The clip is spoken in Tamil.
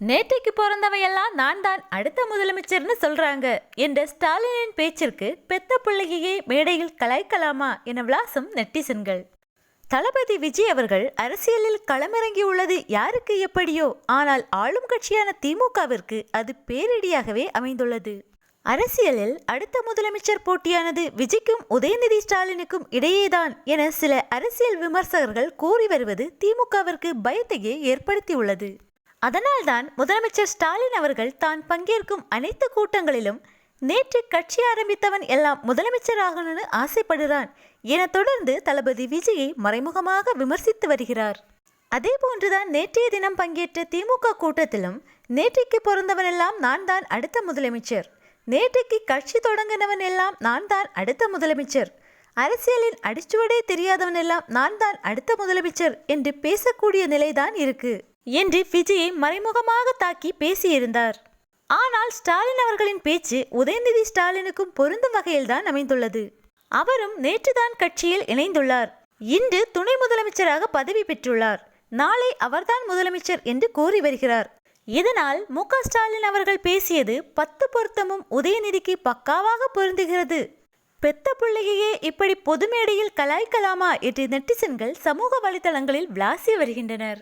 நேற்றைக்கு பிறந்தவையெல்லாம் நான் தான் அடுத்த முதலமைச்சர்னு சொல்றாங்க என்ற ஸ்டாலினின் பேச்சிற்கு பெத்த பிள்ளையே மேடையில் கலாய்க்கலாமா என விளாசும் நெட்டிசன்கள். தளபதி விஜய் அவர்கள் அரசியலில் களமிறங்கியுள்ளது யாருக்கு எப்படியோ, ஆனால் ஆளும் கட்சியான திமுகவிற்கு அது பேரிடியாகவே அமைந்துள்ளது. அரசியலில் அடுத்த முதலமைச்சர் போட்டியானது விஜய்க்கும் உதயநிதி ஸ்டாலினுக்கும் இடையேதான் என சில அரசியல் விமர்சகர்கள் கூறி வருவது திமுகவிற்கு பயத்தையே ஏற்படுத்தியுள்ளது. அதனால்தான் முதலமைச்சர் ஸ்டாலின் அவர்கள் தான் பங்கேற்கும் அனைத்து கூட்டங்களிலும் நேற்று கட்சி ஆரம்பித்தவன் எல்லாம் முதலமைச்சர் ஆகணும்னு ஆசைப்படுறான் என தொடர்ந்து தளபதி விஜயை மறைமுகமாக விமர்சித்து வருகிறார். அதே போன்றுதான் நேற்றைய தினம் பங்கேற்ற திமுக கூட்டத்திலும் நேற்றைக்கு பிறந்தவனெல்லாம் நான் தான் அடுத்த முதலமைச்சர், நேற்றைக்கு கட்சி தொடங்கினவன் எல்லாம் நான் தான் அடுத்த முதலமைச்சர், அரசியலின் அடிச்சுவடே தெரியாதவன் எல்லாம் நான் தான் அடுத்த முதலமைச்சர் என்று பேசக்கூடிய நிலைதான் இருக்கு என்று விஜயை மறைமுகமாக தாக்கி பேசியிருந்தார். ஆனால் ஸ்டாலின் அவர்களின் பேச்சு உதயநிதி ஸ்டாலினுக்கும் பொருந்தும் வகையில்தான் அமைந்துள்ளது. அவரும் நேற்றுதான் கட்சியில் இணைந்துள்ளார். இன்று துணை முதலமைச்சராக பதவி பெற்றுள்ளார். நாளை அவர்தான் முதலமைச்சர் என்று கூறி வருகிறார். இதனால் மு.க. ஸ்டாலின் அவர்கள் பேசியது 10 பொருத்தமும் உதயநிதிக்கு பக்காவாக பொருந்துகிறது. பெத்த பிள்ளையே இப்படி பொது மேடையில் கலாய்க்கலாமா என்று நெட்டிசன்கள் சமூக வலைதளங்களில் விளாசி வருகின்றனர்.